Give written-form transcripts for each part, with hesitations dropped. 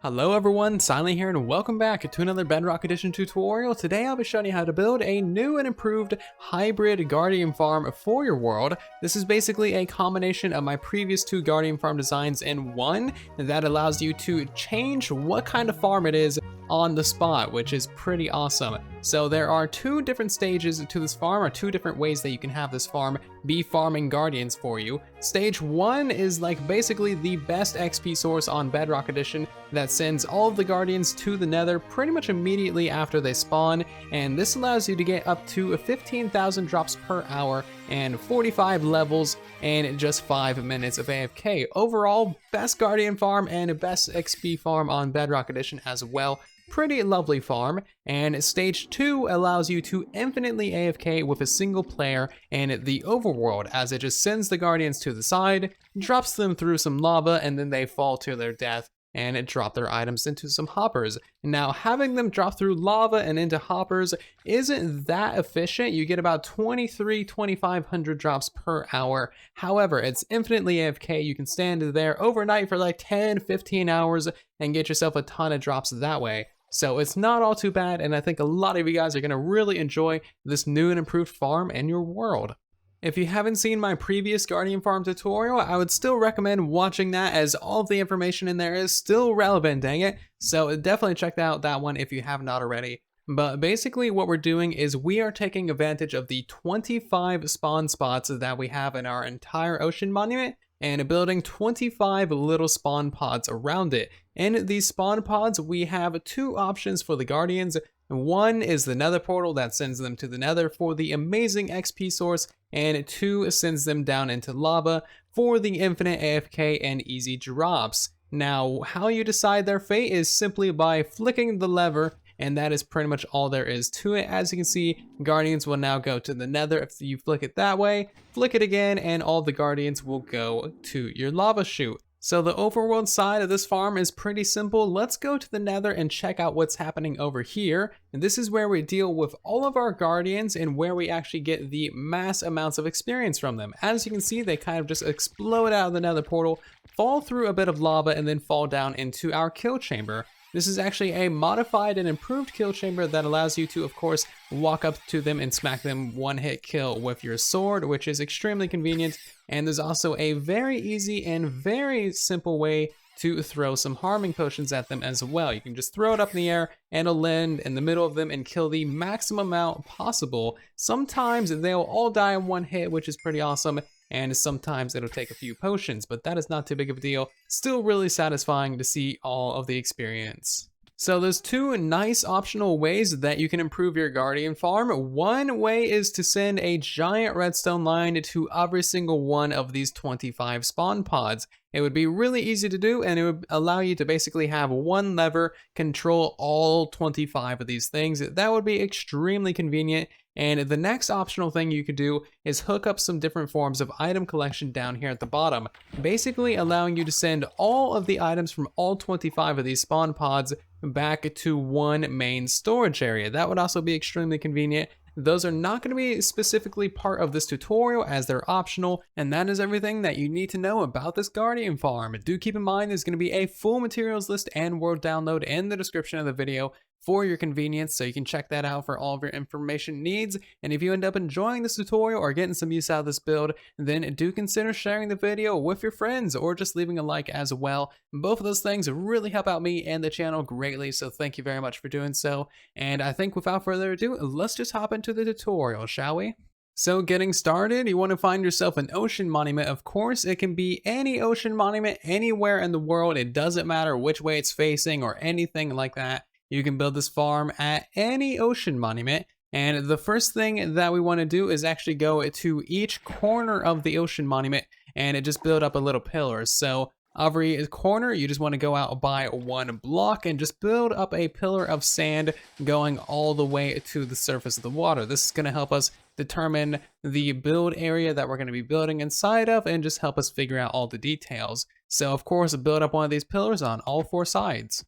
Hello everyone, Silent here and welcome back to another Bedrock Edition tutorial. Today I'll be showing you how to build a new and improved hybrid guardian farm for your world. This is basically a combination of my previous two guardian farm designs in one that allows you to change what kind of farm it is on the spot, which is pretty awesome. So there are two different stages to this farm, or two different ways that you can have this farm be farming guardians for you. Stage 1 is like basically the best XP source on Bedrock Edition that sends all of the guardians to the nether pretty much immediately after they spawn, and this allows you to get up to 15,000 drops per hour and 45 levels in just 5 minutes of AFK. Overall, best guardian farm and best XP farm on Bedrock Edition as well. Pretty lovely farm. And stage 2 allows you to infinitely AFK with a single player in the overworld, as it just sends the guardians to the side, drops them through some lava, and then they fall to their death and it drop their items into some hoppers. Now, having them drop through lava and into hoppers isn't that efficient. You get about 2,500 drops per hour. However, it's infinitely AFK. You can stand there overnight for like 10-15 hours and get yourself a ton of drops that way. So it's not all too bad, and I think a lot of you guys are going to really enjoy this new and improved farm in your world. If you haven't seen my previous Guardian Farm tutorial, I would still recommend watching that, as all of the information in there is still relevant, dang it. So definitely check out that one if you have not already. But basically what we're doing is we are taking advantage of the 25 spawn spots that we have in our entire ocean monument and building 25 little spawn pods around it. In these spawn pods, we have two options for the guardians. One is the nether portal that sends them to the nether for the amazing XP source, and 2 sends them down into lava for the infinite AFK and easy drops. Now, how you decide their fate is simply by flicking the lever, and that is pretty much all there is to it. As you can see, guardians will now go to the nether if you flick it that way, flick it again, and all the guardians will go to your lava chute. So the overworld side of this farm is pretty simple. Let's go to the nether and check out what's happening over here. And this is where we deal with all of our guardians and where we actually get the mass amounts of experience from them. As you can see, they kind of just explode out of the nether portal, fall through a bit of lava, and then fall down into our kill chamber. This is actually a modified and improved kill chamber that allows you to, of course, walk up to them and smack them one-hit kill with your sword, which is extremely convenient. And there's also a very easy and very simple way to throw some harming potions at them as well. You can just throw it up in the air and it'll land in the middle of them and kill the maximum amount possible. Sometimes they'll all die in one hit, which is pretty awesome. And sometimes it'll take a few potions, but that is not too big of a deal. Still really satisfying to see all of the experience. So there's two nice optional ways that you can improve your guardian farm. One way is to send a giant redstone line to every single one of these 25 spawn pods. It would be really easy to do, and it would allow you to basically have one lever control all 25 of these things. That would be extremely convenient. And the next optional thing you could do is hook up some different forms of item collection down here at the bottom, basically allowing you to send all of the items from all 25 of these spawn pods back to one main storage area. That would also be extremely convenient. Those are not going to be specifically part of this tutorial, as they're optional, and that is everything that you need to know about this guardian farm. Do keep in mind there's going to be a full materials list and world download in the description of the video for your convenience, so you can check that out for all of your information needs. And if you end up enjoying this tutorial or getting some use out of this build, then do consider sharing the video with your friends or just leaving a like as well. Both of those things really help out me and the channel greatly, so thank you very much for doing so. And I think without further ado, let's just hop into the tutorial, shall we? So getting started, you want to find yourself an ocean monument. Of course, it can be any ocean monument anywhere in the world. It doesn't matter which way it's facing or anything like that. You can build this farm at any ocean monument. And the first thing that we want to do is actually go to each corner of the ocean monument and just build up a little pillar. So every corner, you just want to go out by one block and just build up a pillar of sand going all the way to the surface of the water. This is going to help us determine the build area that we're going to be building inside of and just help us figure out all the details. So of course, build up one of these pillars on all 4 sides.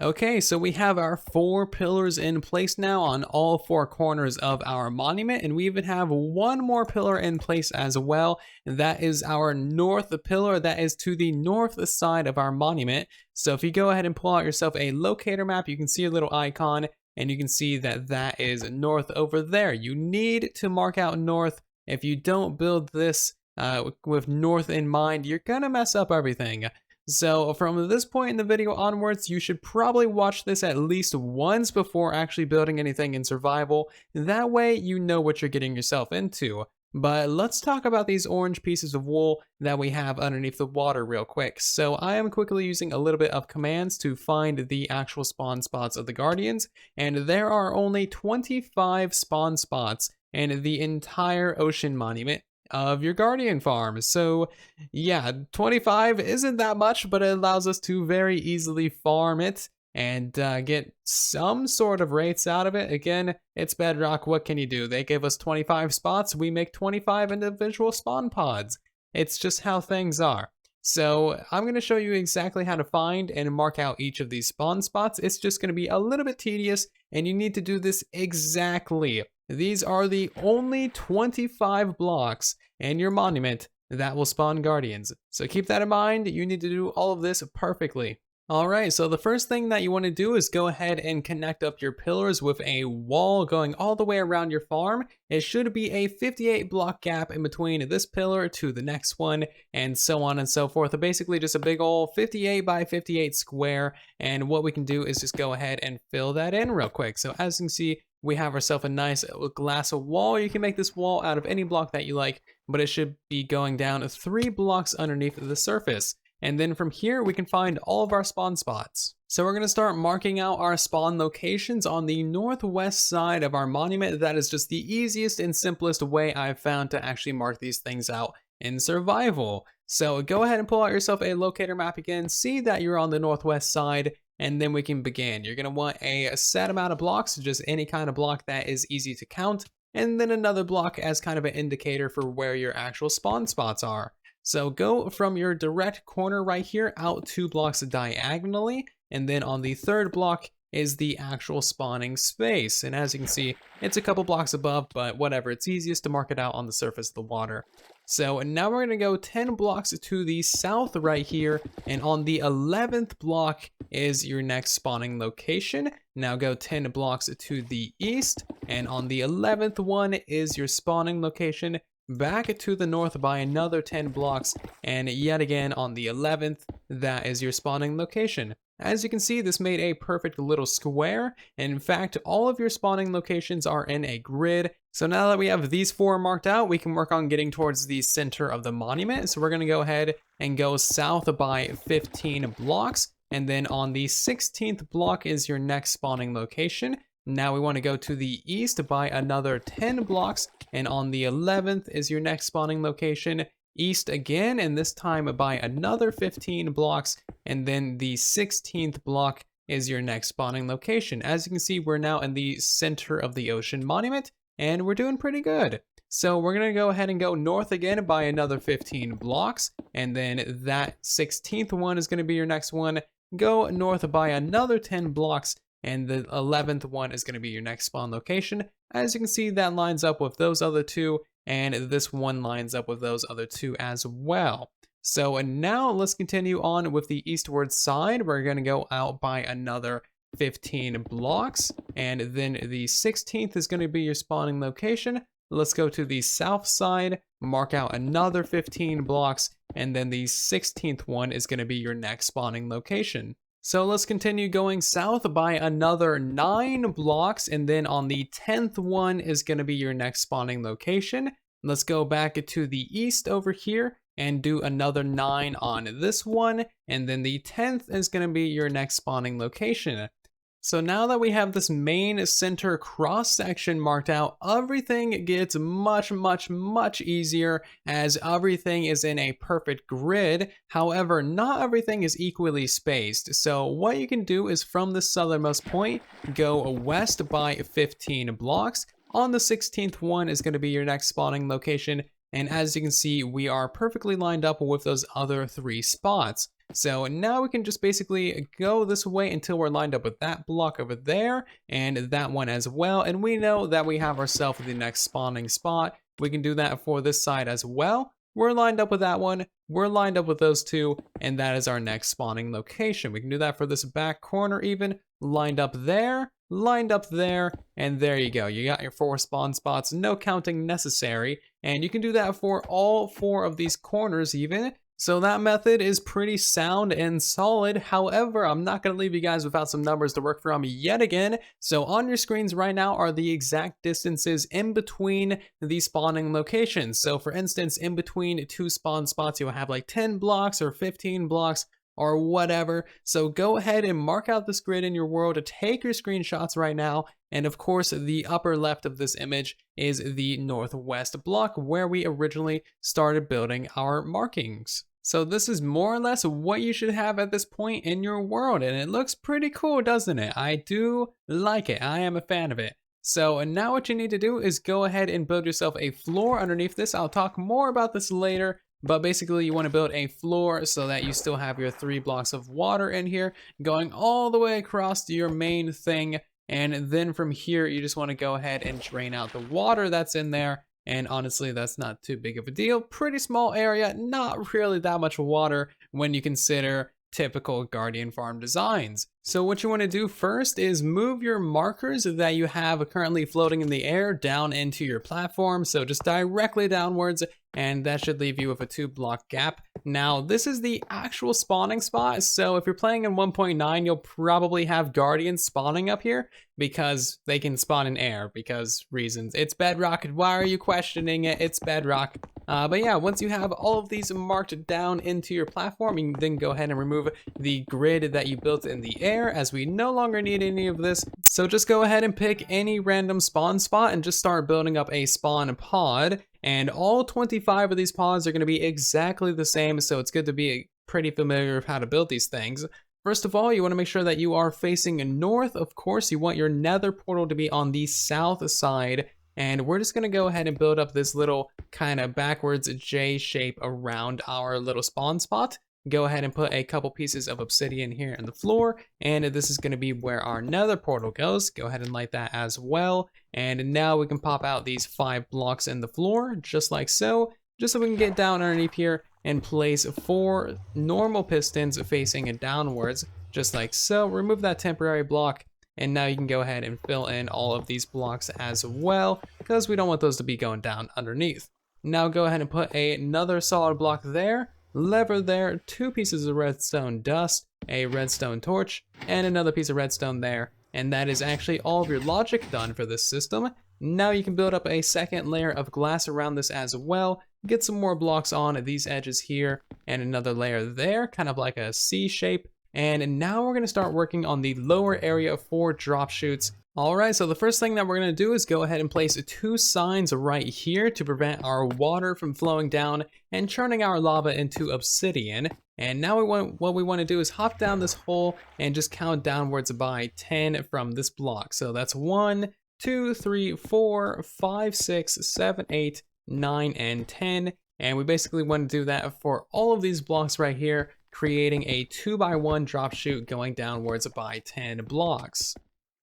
Okay, so we have our 4 pillars in place now on all 4 corners of our monument, and we even have one more pillar in place as well. That is our north pillar that is to the north side of our monument. So if you go ahead and pull out yourself a locator map, you can see a little icon, and you can see that that is north over there. You need to mark out north. If you don't build this with north in mind, you're gonna mess up everything. So from this point in the video onwards, you should probably watch this at least once before actually building anything in survival. That way you know what you're getting yourself into. But let's talk about these orange pieces of wool that we have underneath the water real quick. So I am quickly using a little bit of commands to find the actual spawn spots of the Guardians, and there are only 25 spawn spots in the entire ocean monument of your Guardian farm. So yeah, 25 isn't that much, but it allows us to very easily farm it and get some sort of rates out of it. Again, it's Bedrock, what can you do? They give us 25 spots, we make 25 individual spawn pods. It's just how things are. So I'm going to show you exactly how to find and mark out each of these spawn spots. It's just going to be a little bit tedious, and you need to do this exactly. These are the only 25 blocks in your monument that will spawn guardians. So keep that in mind, you need to do all of this perfectly. Alright, so the first thing that you want to do is go ahead and connect up your pillars with a wall going all the way around your farm. It should be a 58 block gap in between this pillar to the next one, and so on and so forth. Basically just a big old 58 by 58 square, and what we can do is just go ahead and fill that in real quick. So as you can see, we have ourselves a nice glass wall. You can make this wall out of any block that you like, but it should be going down 3 blocks underneath the surface. And then from here, we can find all of our spawn spots. So we're going to start marking out our spawn locations on the northwest side of our monument. That is just the easiest and simplest way I've found to actually mark these things out in survival. So go ahead and pull out yourself a locator map again, see that you're on the northwest side, and then we can begin. You're going to want a set amount of blocks, just any kind of block that is easy to count, and then another block as kind of an indicator for where your actual spawn spots are. So go from your direct corner right here out 2 blocks diagonally, and then on the 3rd block is the actual spawning space. And as you can see, it's a couple blocks above, but whatever, it's easiest to mark it out on the surface of the water. So now we're gonna go 10 blocks to the south right here, and on the 11th block is your next spawning location. Now go 10 blocks to the east, and on the 11th one is your spawning location. Back to the north by another 10 blocks, and yet again on the 11th, that is your spawning location. As you can see, this made a perfect little square, and in fact, all of your spawning locations are in a grid. So now that we have these 4 marked out, we can work on getting towards the center of the monument. So we're gonna go ahead and go south by 15 blocks, and then on the 16th block is your next spawning location. Now we want to go to the east by another 10 blocks, and on the 11th is your next spawning location. East again, and this time by another 15 blocks, and then the 16th block is your next spawning location. As you can see, we're now in the center of the ocean monument, and we're doing pretty good. So we're gonna go ahead and go north again by another 15 blocks, and then that 16th one is gonna be your next one. Go north by another 10 blocks, and the 11th one is going to be your next spawn location. As you can see, that lines up with those other 2, and this one lines up with those other 2 as well. So now let's continue on with the eastward side. We're going to go out by another 15 blocks, and then the 16th is going to be your spawning location. Let's go to the south side, mark out another 15 blocks, and then the 16th one is going to be your next spawning location. So let's continue going south by another 9 blocks, and then on the 10th one is going to be your next spawning location. Let's go back to the east over here and do another 9 on this one, and then the 10th is going to be your next spawning location. So now that we have this main center cross section marked out, everything gets much easier as everything is in a perfect grid. However, not everything is equally spaced. So what you can do is from the southernmost point, go west by 15 blocks. On the 16th one is going to be your next spawning location. And as you can see, we are perfectly lined up with those other 3 spots. So now we can just basically go this way until we're lined up with that block over there and that one as well. And we know that we have ourselves the next spawning spot. We can do that for this side as well. We're lined up with that one. We're lined up with those 2, and that is our next spawning location. We can do that for this back corner even, lined up there, and there you go. You got your 4 spawn spots, no counting necessary, and you can do that for all 4 of these corners even. So that method is pretty sound and solid. However, I'm not going to leave you guys without some numbers to work from yet again. So on your screens right now are the exact distances in between the spawning locations. So for instance, in between 2 spawn spots, you'll have like 10 blocks or 15 blocks or whatever. So go ahead and mark out this grid in your world to take your screenshots right now. And of course, the upper left of this image is the northwest block where we originally started building our markings. So this is more or less what you should have at this point in your world, and it looks pretty cool, doesn't it? I do like it. I am a fan of it. So now what you need to do is go ahead and build yourself a floor underneath this. I'll talk more about this later, but basically you want to build a floor so that you still have your 3 blocks of water in here going all the way across to your main thing. And then from here, you just want to go ahead and drain out the water that's in there. And honestly, that's not too big of a deal. Pretty small area, not really that much water when you consider typical Guardian farm designs. So what you want to do first is move your markers that you have currently floating in the air down into your platform. So just directly downwards, and that should leave you with a 2 block gap. Now, this is the actual spawning spot. So if you're playing in 1.9, you'll probably have Guardians spawning up here because they can spawn in air because reasons. It's Bedrock. Why are you questioning it? It's Bedrock. But yeah, once you have all of these marked down into your platform, you can then go ahead and remove the grid that you built in the air, as we no longer need any of this. So just go ahead and pick any random spawn spot and just start building up a spawn pod. And all 25 of these pods are going to be exactly the same, so it's good to be pretty familiar with how to build these things. First of all, you want to make sure that you are facing north. Of course, you want your nether portal to be on the south side. And we're just going to go ahead and build up this little kind of backwards J shape around our little spawn spot. Go ahead and put a couple pieces of obsidian here in the floor, and this is going to be where our nether portal goes. Go ahead and light that as well. And now we can pop out these 5 blocks in the floor, just like so, just so we can get down underneath here and place 4 normal pistons facing downwards, just like so. Remove that temporary block, and now you can go ahead and fill in all of these blocks as well, because we don't want those to be going down underneath. Now go ahead and put another solid block there, lever there, 2 pieces of redstone dust, a redstone torch, and another piece of redstone there. And that is actually all of your logic done for this system. Now you can build up a second layer of glass around this as well, get some more blocks on these edges here, and another layer there, kind of like a C shape. And now we're going to start working on the lower area for drop chutes. Alright, so the first thing that we're going to do is go ahead and place 2 signs right here to prevent our water from flowing down and churning our lava into obsidian. And now what we want to do is hop down this hole and just count downwards by 10 from this block. So that's 1, 2, 3, 4, 5, 6, 7, 8, 9, and 10. And we basically want to do that for all of these blocks right here, creating a 2x1 drop chute going downwards by 10 blocks.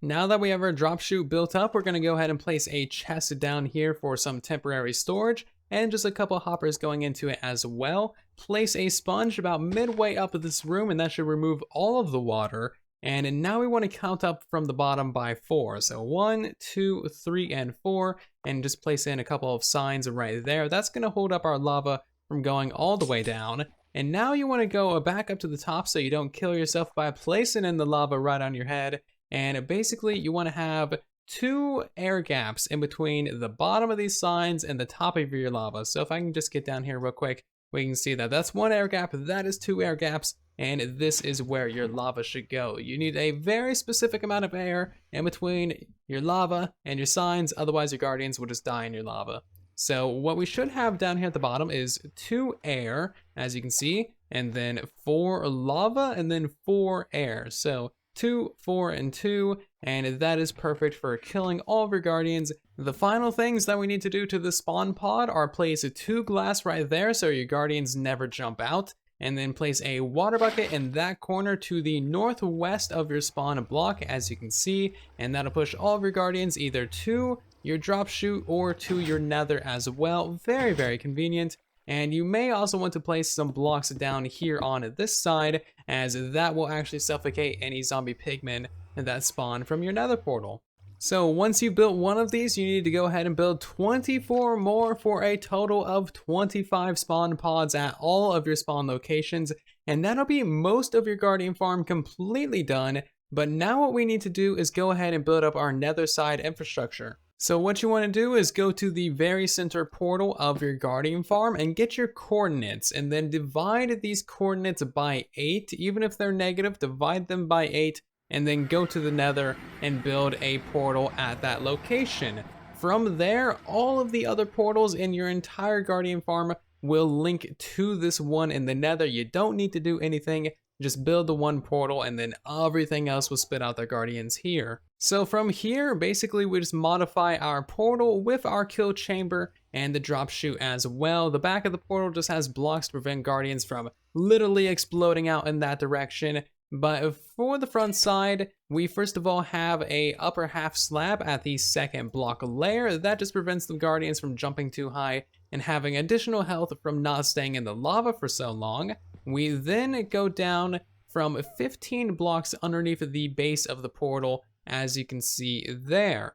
Now that we have our drop chute built up, we're going to go ahead and place a chest down here for some temporary storage, and just a couple hoppers going into it as well. Place a sponge about midway up this room, and that should remove all of the water. And now we want to count up from the bottom by 4. So 1, 2, 3, and 4, and just place in a couple of signs right there. That's going to hold up our lava from going all the way down. And now you want to go back up to the top so you don't kill yourself by placing in the lava right on your head. And basically you want to have 2 air gaps in between the bottom of these signs and the top of your lava. So if I can just get down here real quick, we can see that that's 1 air gap, that is 2 air gaps, and this is where your lava should go. You need a very specific amount of air in between your lava and your signs, otherwise your guardians will just die in your lava. So what we should have down here at the bottom is 2 air, as you can see, and then 4 lava, and then 4 air. So 2, 4, and 2, and that is perfect for killing all of your guardians. The final things that we need to do to the spawn pod are place 2 glass right there so your guardians never jump out, and then place a water bucket in that corner to the northwest of your spawn block, as you can see, and that'll push all of your guardians either to your drop chute or to your nether as well. Very, very convenient. And you may also want to place some blocks down here on this side, as that will actually suffocate any zombie pigmen that spawn from your nether portal. So once you've built one of these, you need to go ahead and build 24 more for a total of 25 spawn pods at all of your spawn locations, and that'll be most of your guardian farm completely done. But now what we need to do is go ahead and build up our nether side infrastructure. So what you want to do is go to the very center portal of your guardian farm and get your coordinates, and then divide these coordinates by 8. Even if they're negative, divide them by 8, and then go to the nether and build a portal at that location. From there, all of the other portals in your entire guardian farm will link to this one in the nether. You don't need to do anything. Just build the one portal, and then everything else will spit out their guardians here. So from here, basically we just modify our portal with our kill chamber and the drop chute as well. The back of the portal just has blocks to prevent guardians from literally exploding out in that direction. But for the front side, we first of all have a upper half slab at the second block layer. That just prevents the guardians from jumping too high and having additional health from not staying in the lava for so long. We then go down from 15 blocks underneath the base of the portal, as you can see there.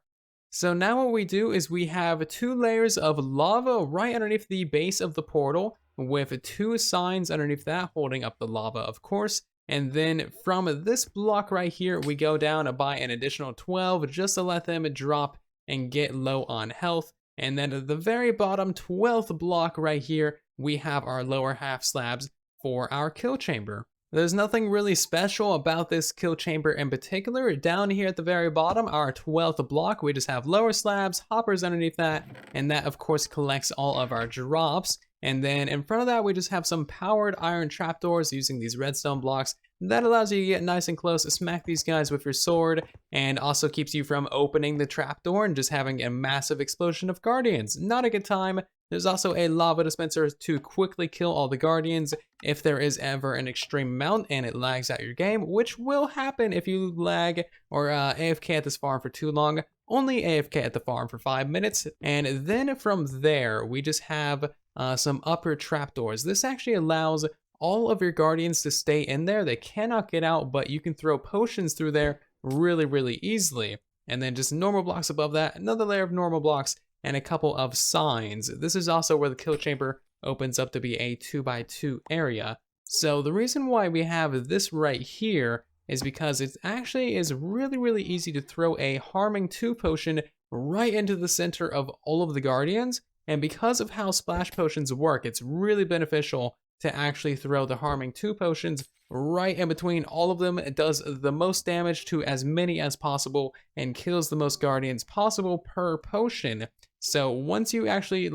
So now what we do is we have 2 layers of lava right underneath the base of the portal, with 2 signs underneath that holding up the lava, of course. And then from this block right here, we go down by an additional 12 just to let them drop and get low on health. And then at the very bottom 12th block right here, we have our lower half slabs for our kill chamber. There's nothing really special about this kill chamber in particular. Down here at the very bottom, our 12th block, we just have lower slabs, hoppers underneath that, and that of course collects all of our drops. And then in front of that, we just have some powered iron trapdoors using these redstone blocks. That allows you to get nice and close, smack these guys with your sword, and also keeps you from opening the trapdoor and just having a massive explosion of guardians. Not a good time. There's also a lava dispenser to quickly kill all the guardians if there is ever an extreme amount and it lags out your game, which will happen if you lag or AFK at this farm for too long. Only AFK at the farm for 5 minutes. And then from there, we just have some upper trapdoors. This actually allows all of your guardians to stay in there. They cannot get out, but you can throw potions through there really, really easily. And then just normal blocks above that, another layer of normal blocks, and a couple of signs. This is also where the kill chamber opens up to be a 2x2 area. So the reason why we have this right here is because it actually is really, really easy to throw a harming 2 potion right into the center of all of the guardians. And because of how splash potions work, it's really beneficial to actually throw the harming 2 potions right in between all of them. It does the most damage to as many as possible and kills the most guardians possible per potion. So once you actually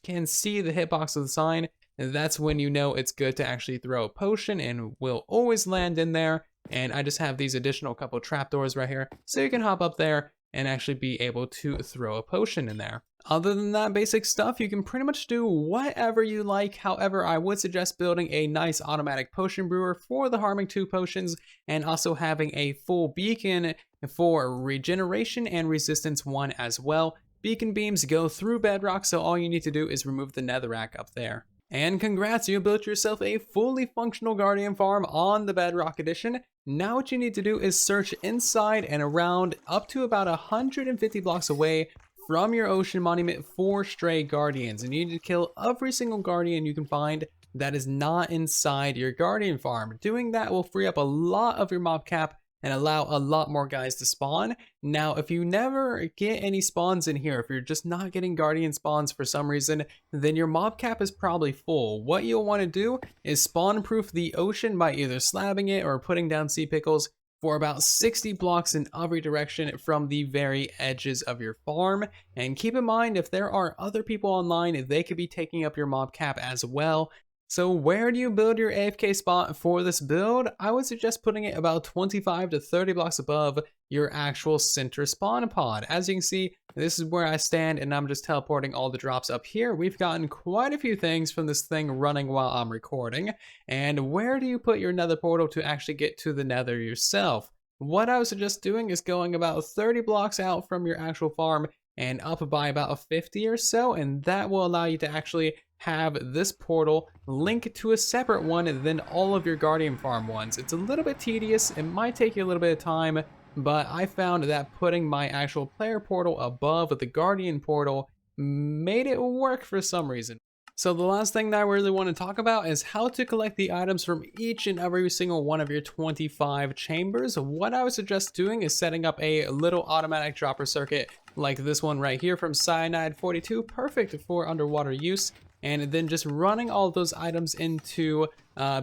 can see the hitbox of the sign, that's when you know it's good to actually throw a potion, and will always land in there. And I just have these additional couple trapdoors right here, so you can hop up there and actually be able to throw a potion in there. Other than that basic stuff, you can pretty much do whatever you like. However, I would suggest building a nice automatic potion brewer for the harming 2 potions, and also having a full beacon for regeneration and resistance 1 as well. Beacon beams go through bedrock, so all you need to do is remove the netherrack up there. And congrats, you built yourself a fully functional guardian farm on the Bedrock edition. Now what you need to do is search inside and around up to about 150 blocks away from your ocean monument for stray guardians, and you need to kill every single guardian you can find that is not inside your guardian farm. Doing that will free up a lot of your mob cap and allow a lot more guys to spawn. Now, if you never get any spawns in here, if you're just not getting guardian spawns for some reason, then your mob cap is probably full. What you'll want to do is spawn proof the ocean by either slabbing it or putting down sea pickles for about 60 blocks in every direction from the very edges of your farm. And keep in mind, if there are other people online, they could be taking up your mob cap as well. So where do you build your AFK spot for this build? I would suggest putting it about 25 to 30 blocks above your actual center spawn pod. As you can see, this is where I stand and I'm just teleporting all the drops up here. We've gotten quite a few things from this thing running while I'm recording. And where do you put your nether portal to actually get to the nether yourself? What I would suggest doing is going about 30 blocks out from your actual farm and up by about 50 or so, and that will allow you to actually have this portal link to a separate one than all of your Guardian Farm ones. It's a little bit tedious, it might take you a little bit of time, but I found that putting my actual player portal above the Guardian portal made it work for some reason. So the last thing that I really want to talk about is how to collect the items from each and every single one of your 25 chambers. What I would suggest doing is setting up a little automatic dropper circuit like this one right here from Cyanide 42, perfect for underwater use, and then just running all of those items into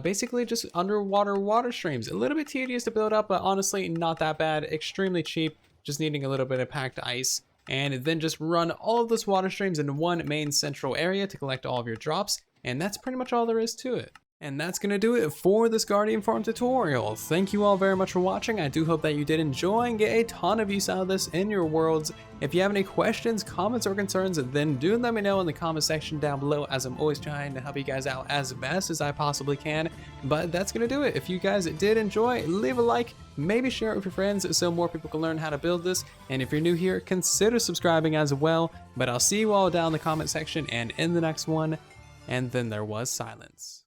basically just underwater water streams. A little bit tedious to build up, but honestly not that bad, extremely cheap, just needing a little bit of packed ice. And then just run all of those water streams in one main central area to collect all of your drops, and that's pretty much all there is to it. And that's gonna do it for this Guardian Farm tutorial. Thank you all very much for watching. I do hope that you did enjoy and get a ton of use out of this in your worlds. If you have any questions, comments, or concerns, then do let me know in the comment section down below, as I'm always trying to help you guys out as best as I possibly can. But that's gonna do it. If you guys did enjoy, leave a like, maybe share it with your friends so more people can learn how to build this. And if you're new here, consider subscribing as well. But I'll see you all down in the comment section and in the next one. And then there was silence.